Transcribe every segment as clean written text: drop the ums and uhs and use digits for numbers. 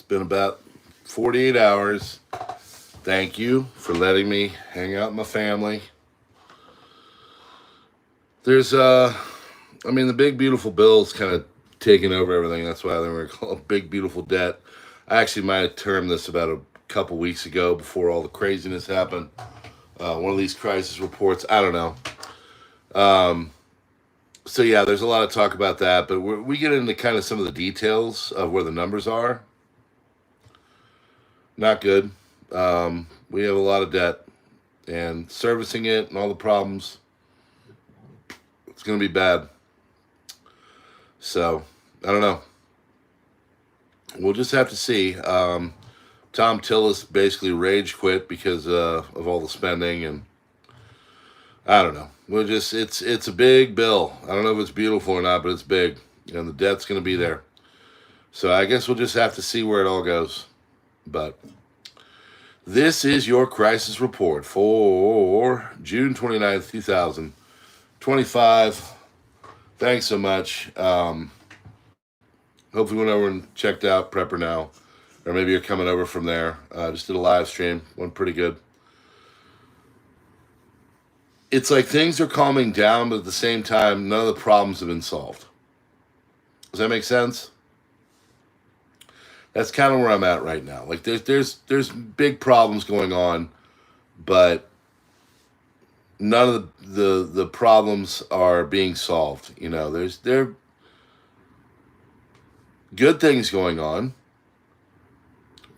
been about 48 hours. Thank you for letting me hang out with my family. There's, the big beautiful bill's kind of taking over everything. That's why they were called big beautiful debt. I actually might have termed this about a couple weeks ago before all the craziness happened. One of these crisis reports. I don't know. So yeah, there's a lot of talk about that, but we get into kind of some of the details of where the numbers are. Not good. We have a lot of debt, and servicing it and all the problems, it's going to be bad. So, I don't know. We'll just have to see. Tom Tillis basically rage quit because of all the spending, and I don't know. It's a big bill. I don't know if it's beautiful or not, but it's big, and the debt's going to be there. So I guess we'll just have to see where it all goes. But this is your crisis report for June 29th, 2025. Thanks so much. Hopefully you went over and checked out PrepperNow, or maybe you're coming over from there. Just did a live stream. Went pretty good. It's like things are calming down, but at the same time, none of the problems have been solved. Does that make sense? That's kind of where I'm at right now. Like there's big problems going on, but none of the problems are being solved. You know, there are good things going on,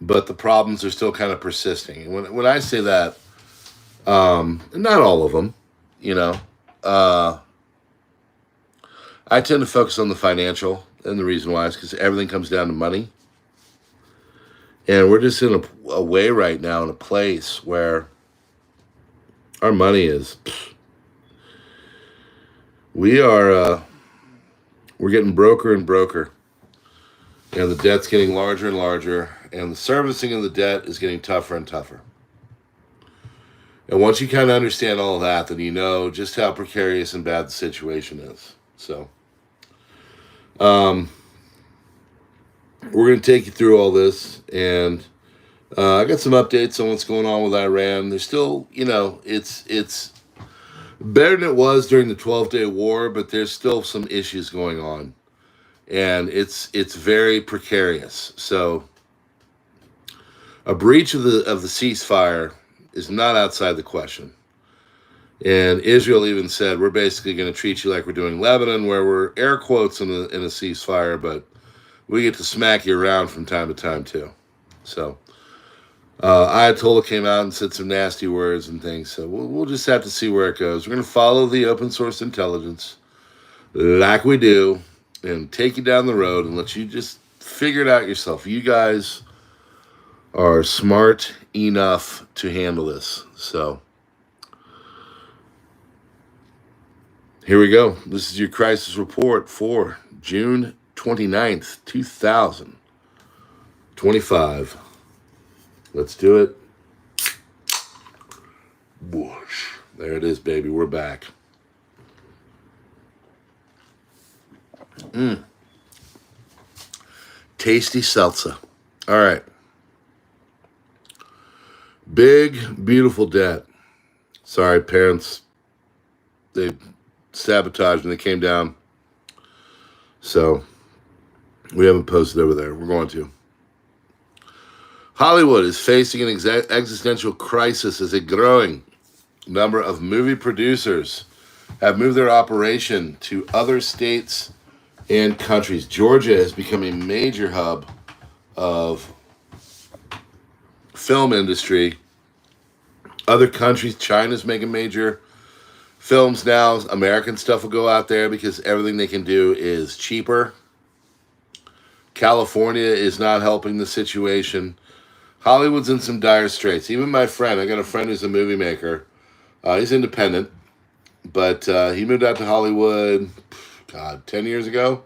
but the problems are still kind of persisting. And when I say that, not all of them, you know, I tend to focus on the financial, and the reason why is because everything comes down to money. And we're just in a way right now, in a place where our money is, we're getting broker and broker, and the debt's getting larger and larger, and the servicing of the debt is getting tougher and tougher. And once you kind of understand all of that, then you know just how precarious and bad the situation is. So, we're going to take you through all this, and I got some updates on what's going on with Iran. There's still, you know, it's better than it was during the 12-day war, but there's still some issues going on, and it's very precarious. So, a breach of the ceasefire is not outside the question. And Israel even said, we're basically going to treat you like we're doing Lebanon, where we're air quotes in a ceasefire, but we get to smack you around from time to time too. So Ayatollah came out and said some nasty words and things. So we'll just have to see where it goes. We're going to follow the open source intelligence like we do and take you down the road and let you just figure it out yourself. You guys are smart enough to handle this. So here we go. This is your crisis report for June 29th, 2025. Let's do it. Whoosh. There it is, baby. We're back. Tasty salsa. All right. Big, beautiful debt. Sorry, parents. They sabotaged when they came down. So, we haven't posted over there. We're going to. Hollywood is facing an existential crisis as a growing number of movie producers have moved their operation to other states and countries. Georgia has become a major hub of film industry. Other countries, China's making major films now. American stuff will go out there because everything they can do is cheaper. California is not helping the situation. Hollywood's in some dire straits. Even my friend, I got a friend who's a movie maker. He's independent, but he moved out to Hollywood, 10 years ago.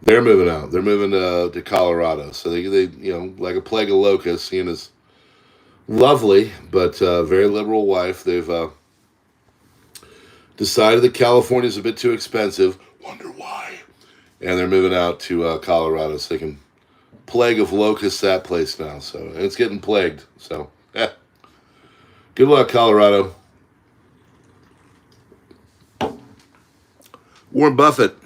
They're moving out. They're moving to Colorado. So they you know, like a plague of locusts. He and his lovely but very liberal wife, they've decided that California's a bit too expensive. Wonder why. And they're moving out to Colorado so they can plague of locusts that place now. So it's getting plagued. So good luck, Colorado. Warren Buffett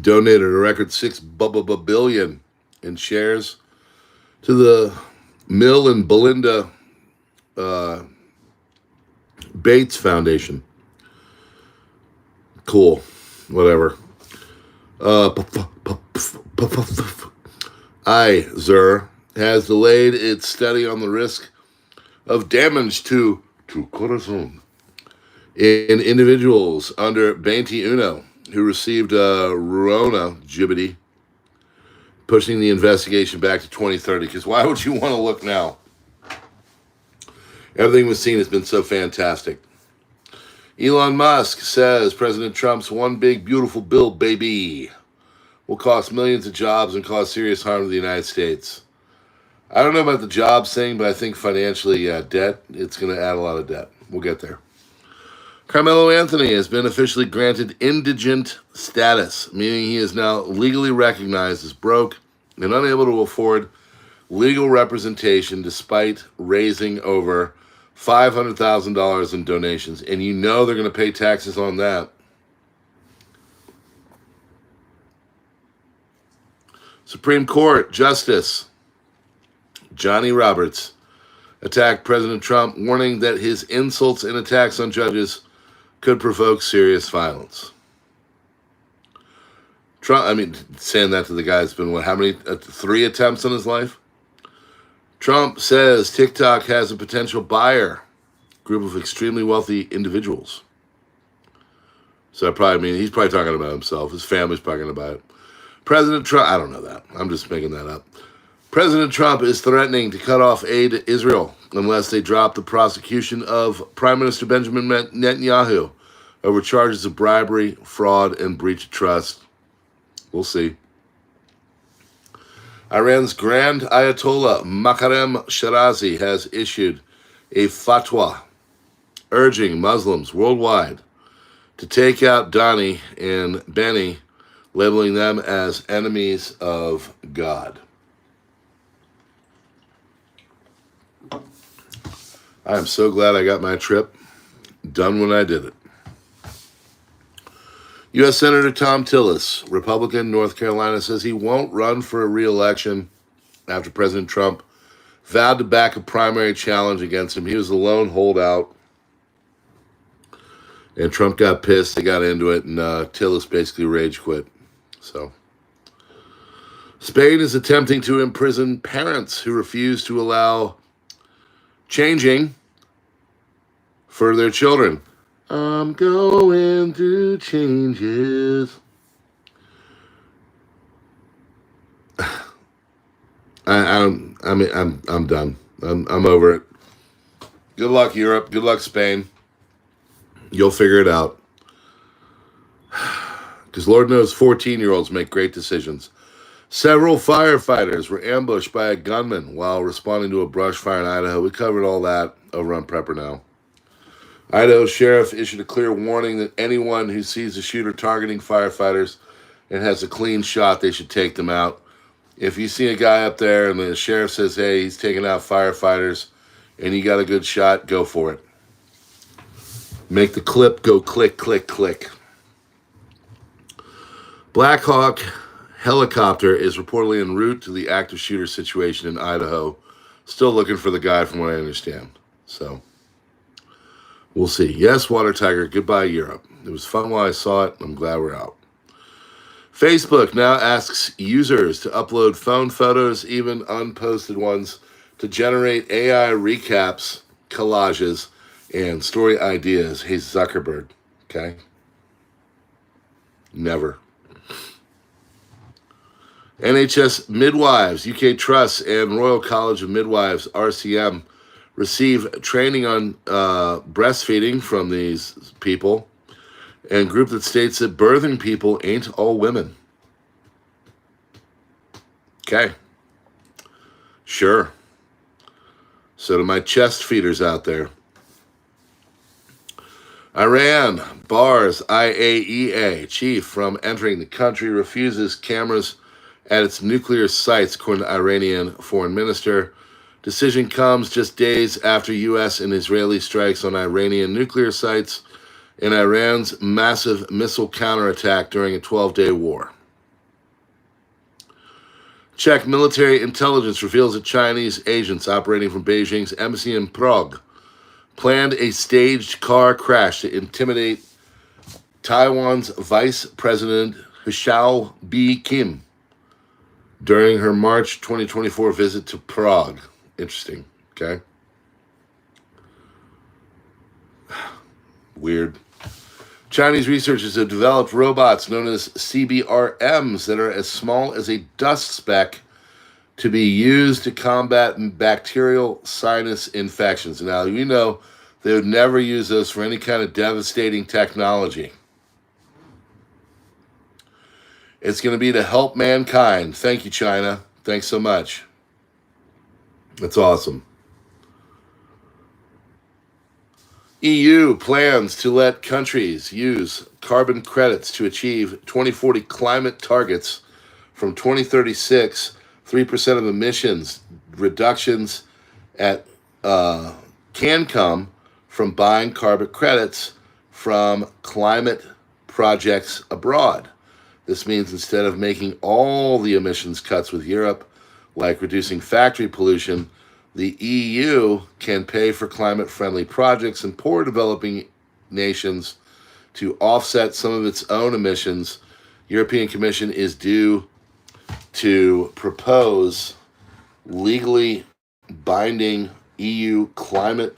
donated a record $6 billion in shares to the Mill and Belinda Bates Foundation. Cool. Whatever. IZER has delayed its study on the risk of damage to corazon in individuals under 21 who received Rona gibbity, pushing the investigation back to 2030. Because why would you want to look now? Everything we've seen has been so fantastic. Elon Musk says President Trump's one big beautiful bill, baby, will cost millions of jobs and cause serious harm to the United States. I don't know about the jobs thing, but I think financially, debt, it's going to add a lot of debt. We'll get there. Carmelo Anthony has been officially granted indigent status, meaning he is now legally recognized as broke and unable to afford legal representation despite raising over $500,000 in donations. And you know they're going to pay taxes on that. Supreme Court Justice Johnny Roberts attacked President Trump, warning that his insults and attacks on judges could provoke serious violence. Trump, saying that to the guy that's been, how many, 3 attempts on his life? Trump says TikTok has a potential buyer, group of extremely wealthy individuals. So he's probably talking about himself. His family's probably going to buy it. President Trump, I don't know that. I'm just making that up. President Trump is threatening to cut off aid to Israel unless they drop the prosecution of Prime Minister Benjamin Netanyahu over charges of bribery, fraud, and breach of trust. We'll see. Iran's Grand Ayatollah Makarem Shirazi has issued a fatwa urging Muslims worldwide to take out Dani and Benny, labeling them as enemies of God. I am so glad I got my trip done when I did it. U.S. Senator Tom Tillis, Republican, North Carolina, says he won't run for a re-election after President Trump vowed to back a primary challenge against him. He was the lone holdout, and Trump got pissed. They got into it, and Tillis basically rage quit. So, Spain is attempting to imprison parents who refuse to allow changing for their children. I'm going through changes. I'm done. I'm over it. Good luck, Europe. Good luck, Spain. You'll figure it out. Because Lord knows 14-year-olds make great decisions. Several firefighters were ambushed by a gunman while responding to a brush fire in Idaho. We covered all that over on PrepperNow. Idaho sheriff issued a clear warning that anyone who sees a shooter targeting firefighters and has a clean shot, they should take them out. If you see a guy up there and the sheriff says, hey, he's taking out firefighters, and you got a good shot, go for it. Make the clip go click, click, click. Black Hawk helicopter is reportedly en route to the active shooter situation in Idaho. Still looking for the guy from what I understand. So, we'll see. Yes, Water Tiger, goodbye, Europe. It was fun while I saw it. I'm glad we're out. Facebook now asks users to upload phone photos, even unposted ones, to generate AI recaps, collages, and story ideas. Hey, Zuckerberg, okay? Never. NHS midwives, UK Trusts, and Royal College of Midwives, RCM, receive training on breastfeeding from these people, and group that states that birthing people ain't all women. Okay. Sure. So to my chest feeders out there. Iran bars IAEA chief from entering the country, refuses cameras at its nuclear sites, according to Iranian foreign minister. Decision comes just days after U.S. and Israeli strikes on Iranian nuclear sites in Iran's massive missile counterattack during a 12-day war. Czech military intelligence reveals that Chinese agents operating from Beijing's embassy in Prague planned a staged car crash to intimidate Taiwan's Vice President Hsiao Kim during her March 2024 visit to Prague. Interesting, okay? Weird. Chinese researchers have developed robots known as CBRMs that are as small as a dust speck to be used to combat bacterial sinus infections. Now, you know they would never use those for any kind of devastating technology. It's going to be to help mankind. Thank you, China. Thanks so much. That's awesome. EU plans to let countries use carbon credits to achieve 2040 climate targets from 2036. 3% of emissions reductions can come from buying carbon credits from climate projects abroad. This means instead of making all the emissions cuts with Europe, like reducing factory pollution, the EU can pay for climate-friendly projects in poor developing nations to offset some of its own emissions. European Commission is due to propose legally binding EU climate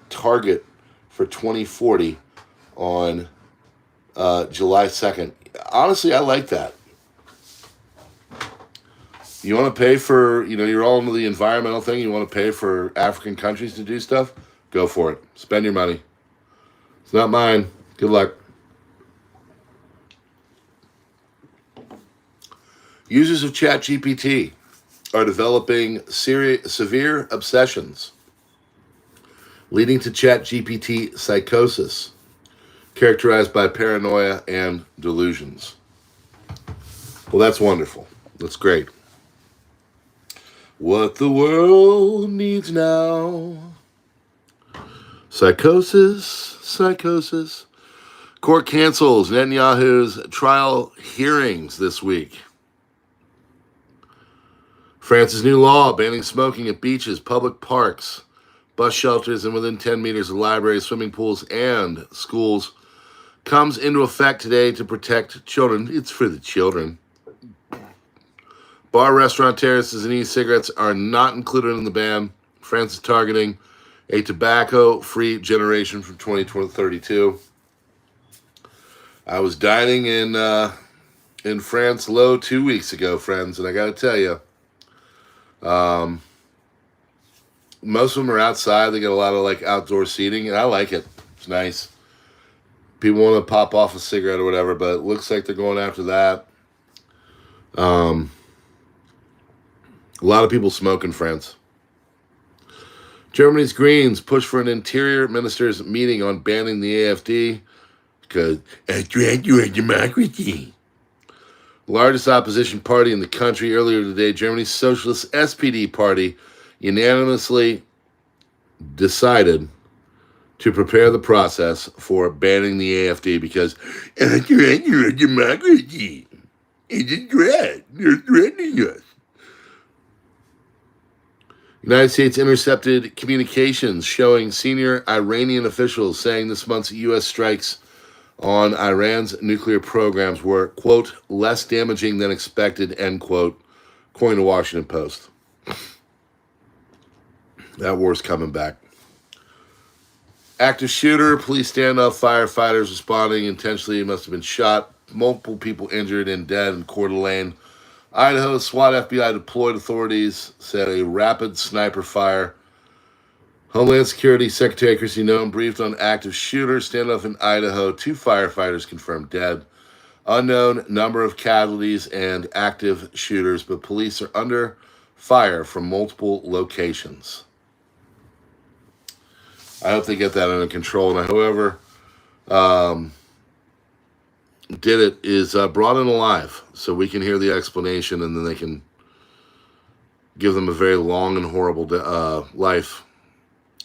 target for 2040 on July 2nd. Honestly, I like that. You want to pay for, you're all into the environmental thing. You want to pay for African countries to do stuff? Go for it. Spend your money. It's not mine. Good luck. Users of ChatGPT are developing severe obsessions, leading to ChatGPT psychosis, characterized by paranoia and delusions. Well, that's wonderful. That's great. What the world needs now. Psychosis. Court cancels Netanyahu's trial hearings this week. France's new law banning smoking at beaches, public parks, bus shelters, and within 10 meters of libraries, swimming pools, and schools comes into effect today to protect children. It's for the children. Bar, restaurant, terraces, and e-cigarettes are not included in the ban. France is targeting a tobacco-free generation from 2032. I was dining in France low 2 weeks ago, friends, and I got to tell you, most of them are outside. They get a lot of outdoor seating, and I like it. It's nice. People want to pop off a cigarette or whatever, but it looks like they're going after that. A lot of people smoke in France. Germany's Greens push for an interior minister's meeting on banning the AfD because it's democracy. Largest opposition party in the country earlier today, Germany's Socialist SPD party unanimously decided to prepare the process for banning the AfD because it's democracy. It's a threat. They're threatening us. United States intercepted communications showing senior Iranian officials saying this month's U.S. strikes on Iran's nuclear programs were, quote, less damaging than expected, end quote, according to Washington Post. That war's coming back. Active shooter, police standoff, firefighters responding intentionally, must have been shot. Multiple people injured and dead in Coeur d'Alene, Idaho. SWAT FBI deployed, authorities said a rapid sniper fire. Homeland Security Secretary Kristi Noem briefed on active shooter standoff in Idaho. 2 firefighters confirmed dead. Unknown number of casualties and active shooters, but police are under fire from multiple locations. I hope they get that under control. And however, did it is brought in alive so we can hear the explanation, and then they can give them a very long and horrible life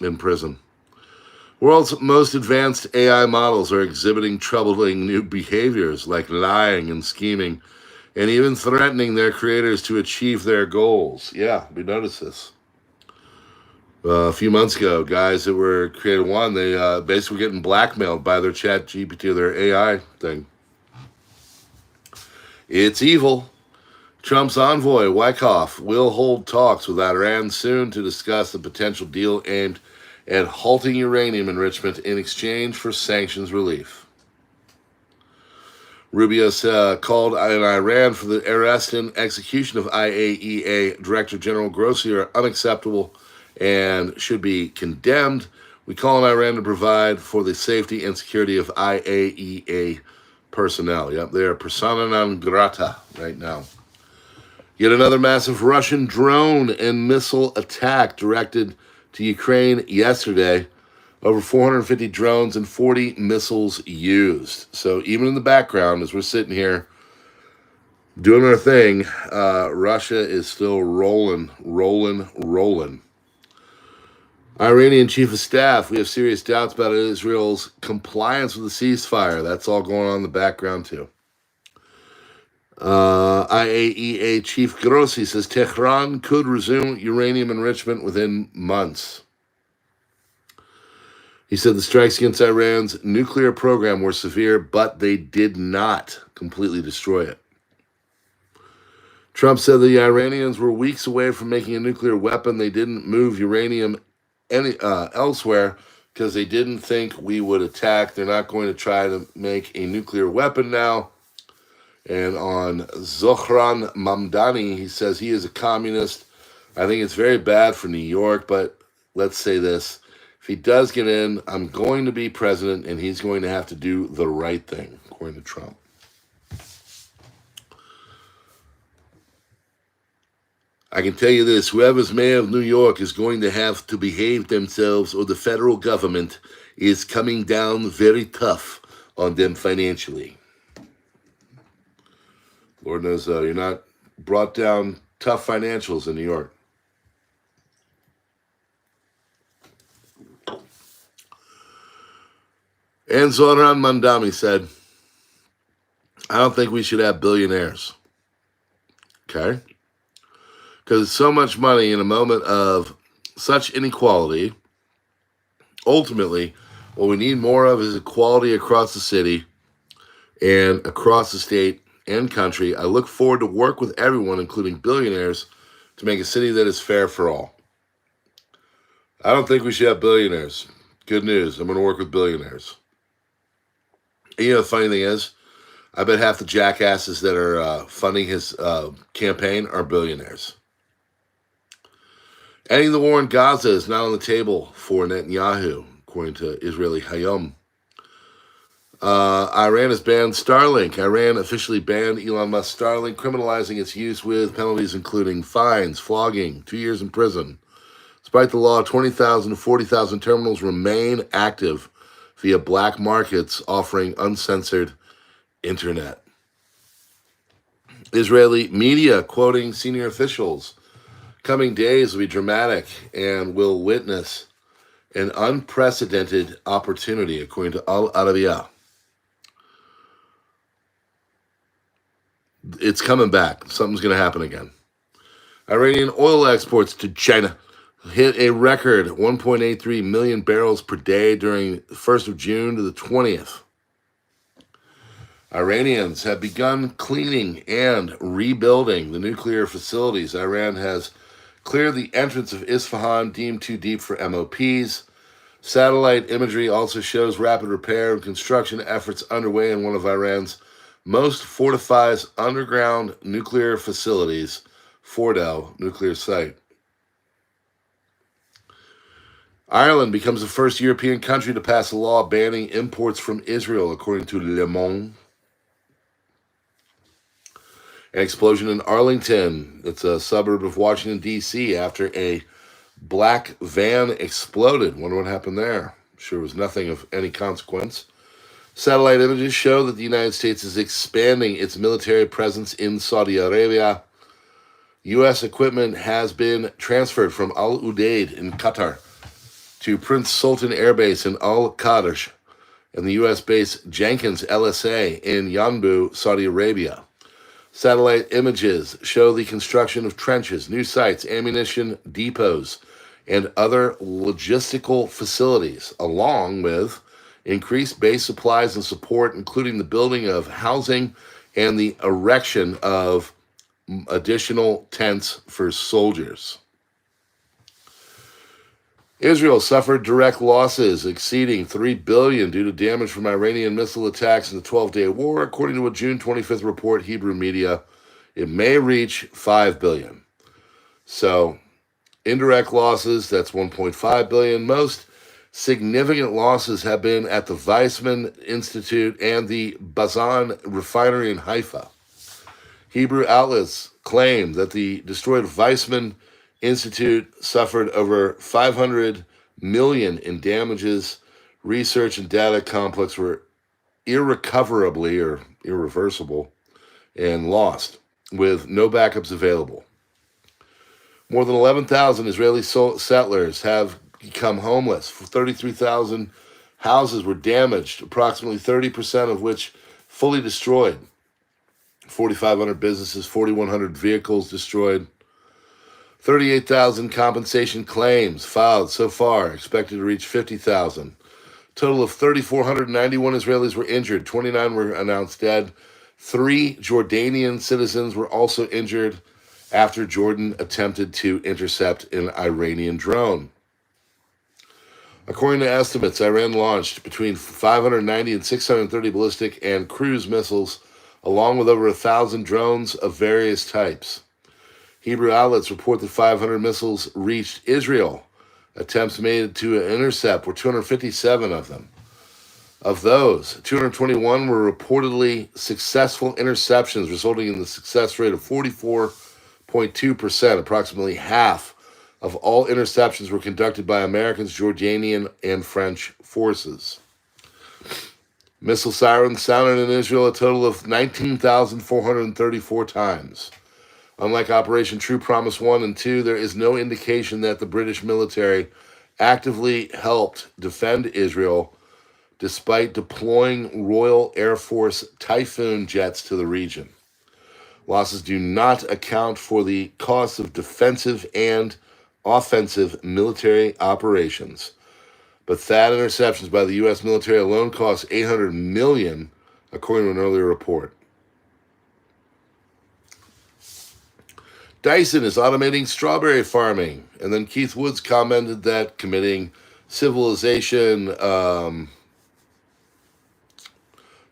in prison. World's most advanced AI models are exhibiting troubling new behaviors like lying and scheming and even threatening their creators to achieve their goals. Yeah, we noticed this. A few months ago, guys that were created one, they basically were getting blackmailed by their chat GPT or their AI thing. It's evil. Trump's envoy, Wyckoff, will hold talks with Iran soon to discuss the potential deal aimed at halting uranium enrichment in exchange for sanctions relief. Rubio called in Iran for the arrest and execution of IAEA Director General Grossi are unacceptable and should be condemned. We call on Iran to provide for the safety and security of IAEA personnel. Yep, they are persona non grata right now. Yet another massive Russian drone and missile attack directed to Ukraine yesterday. Over 450 drones and 40 missiles used. So even in the background, as we're sitting here doing our thing, Russia is still rolling. Iranian chief of staff, we have serious doubts about Israel's compliance with the ceasefire. That's all going on in the background too. IAEA Chief Grossi says Tehran could resume uranium enrichment within months. He said the strikes against Iran's nuclear program were severe, but they did not completely destroy it. Trump said the Iranians were weeks away from making a nuclear weapon. They didn't move uranium elsewhere because they didn't think we would attack. They're not going to try to make a nuclear weapon now. And on Zohran Mamdani, he says he is a communist. I think it's very bad for New York, but let's say this. If he does get in, I'm going to be president, and he's going to have to do the right thing, according to Trump. I can tell you this, whoever's mayor of New York is going to have to behave themselves, or the federal government is coming down very tough on them financially. Lord knows, you're not brought down tough financials in New York. And Zohran Mamdani said, I don't think we should have billionaires. Okay? Because so much money in a moment of such inequality, ultimately, what we need more of is equality across the city and across the state and country. I look forward to work with everyone, including billionaires, to make a city that is fair for all. I don't think we should have billionaires. Good news. I'm going to work with billionaires. And you know, the funny thing is, I bet half the jackasses that are funding his campaign are billionaires. Ending the war in Gaza is not on the table for Netanyahu, according to Israeli Hayom. Iran has banned Starlink. Iran officially banned Elon Musk's Starlink, criminalizing its use with penalties including fines, flogging, 2 years in prison. Despite the law, 20,000 to 40,000 terminals remain active via black markets offering uncensored internet. Israeli media quoting senior officials. Coming days will be dramatic and will witness an unprecedented opportunity, according to Al Arabiya. It's coming back. Something's going to happen again. Iranian oil exports to China hit a record 1.83 million barrels per day during the 1st of June to the 20th. Iranians have begun cleaning and rebuilding the nuclear facilities. Iran has cleared the entrance of Isfahan, deemed too deep for MOPs. Satellite imagery also shows rapid repair and construction efforts underway in one of Iran's most fortified underground nuclear facilities, Fordow nuclear site. Ireland becomes the first European country to pass a law banning imports from Israel, according to Le Monde. An explosion in Arlington, it's a suburb of Washington, D.C., after a black van exploded. Wonder what happened there. I'm sure it was nothing of any consequence. Satellite images show that the United States is expanding its military presence in Saudi Arabia. U.S. equipment has been transferred from Al Udeid in Qatar to Prince Sultan Air Base in Al Qadish and the U.S. base Jenkins LSA in Yanbu, Saudi Arabia. Satellite images show the construction of trenches, new sites, ammunition depots, and other logistical facilities, along with increased base supplies and support, including the building of housing and the erection of additional tents for soldiers. Israel suffered direct losses exceeding $3 billion due to damage from Iranian missile attacks in the 12-day war. According to a June 25th report, Hebrew media, it may reach $5 billion. So, indirect losses, that's $1.5 billion. Most significant losses have been at the Weizmann Institute and the Bazan refinery in Haifa. Hebrew outlets claim that the destroyed Weizmann Institute suffered over $500 million in damages. Research and data complex were irrecoverably or irreversible and lost, with no backups available. More than 11,000 Israeli settlers have become homeless. 33,000 houses were damaged, approximately 30% of which fully destroyed. 4,500 businesses, 4,100 vehicles destroyed. 38,000 compensation claims filed so far, expected to reach 50,000. Total of 3,491 Israelis were injured. 29 were announced dead. 3 Jordanian citizens were also injured after Jordan attempted to intercept an Iranian drone. According to estimates, Iran launched between 590 and 630 ballistic and cruise missiles, along with over 1,000 drones of various types. Hebrew outlets report that 500 missiles reached Israel. Attempts made to intercept were 257 of them. Of those, 221 were reportedly successful interceptions, resulting in the success rate of 44.2%. Approximately half of all interceptions were conducted by Americans, Jordanian, and French forces. Missile sirens sounded in Israel a total of 19,434 times. Unlike Operation True Promise 1 and 2, there is no indication that the British military actively helped defend Israel despite deploying Royal Air Force Typhoon jets to the region. Losses do not account for the costs of defensive and offensive military operations. But THAAD interceptions by the U.S. military alone cost $800 million, according to an earlier report. Dyson is automating strawberry farming. And then Keith Woods commented that committing civilization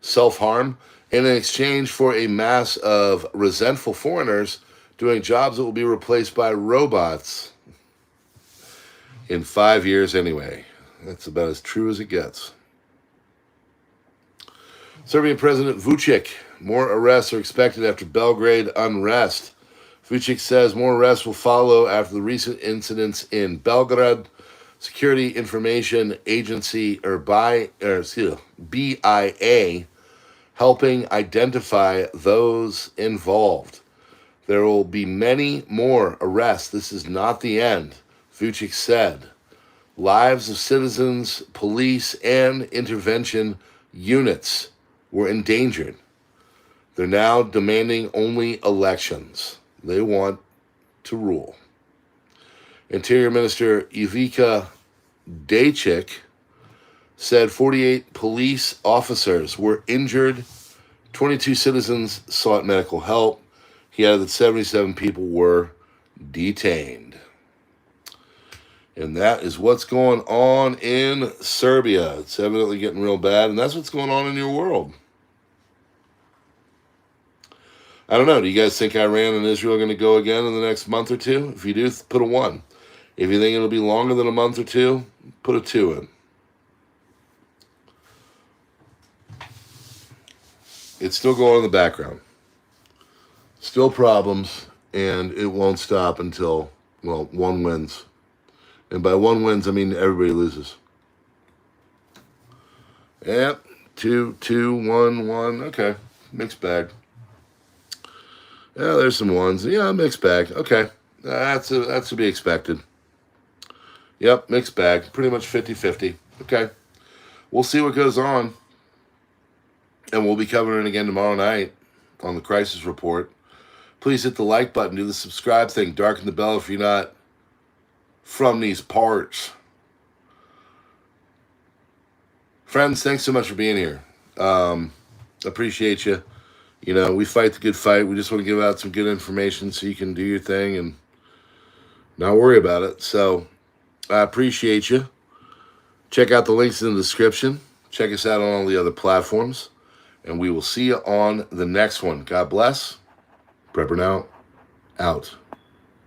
self-harm in exchange for a mass of resentful foreigners doing jobs that will be replaced by robots in 5 years anyway. That's about as true as it gets. Serbian President Vučić, more arrests are expected after Belgrade unrest. Vučić says more arrests will follow after the recent incidents in Belgrade. Security Information Agency, or BIA, helping identify those involved. There will be many more arrests. This is not the end, Vučić said. Lives of citizens, police, and intervention units were endangered. They're now demanding only elections. They want to rule. Interior Minister Ivica Dajčić said 48 police officers were injured. 22 citizens sought medical help. He added that 77 people were detained. And that is what's going on in Serbia. It's evidently getting real bad, and that's what's going on in your world. I don't know. Do you guys think Iran and Israel are going to go again in the next month or two? If you do, put a 1. If you think it'll be longer than a month or two, put a 2 in. It's still going on in the background. Still problems, and it won't stop until, well, one wins. And by one wins, I mean everybody loses. Yep, 2, 2, 1, 1. Okay, mixed bag. Yeah, there's some ones. Yeah, mixed bag. Okay, that's to be expected. Yep, mixed bag. Pretty much 50-50. Okay, we'll see what goes on, and we'll be covering it again tomorrow night on the Crisis Report. Please hit the like button, do the subscribe thing, darken the bell if you're not from these parts. Friends, thanks so much for being here. Appreciate you. You know, we fight the good fight. We just want to give out some good information so you can do your thing and not worry about it. So I appreciate you. Check out the links in the description. Check us out on all the other platforms. And we will see you on the next one. God bless. PrepperNow out.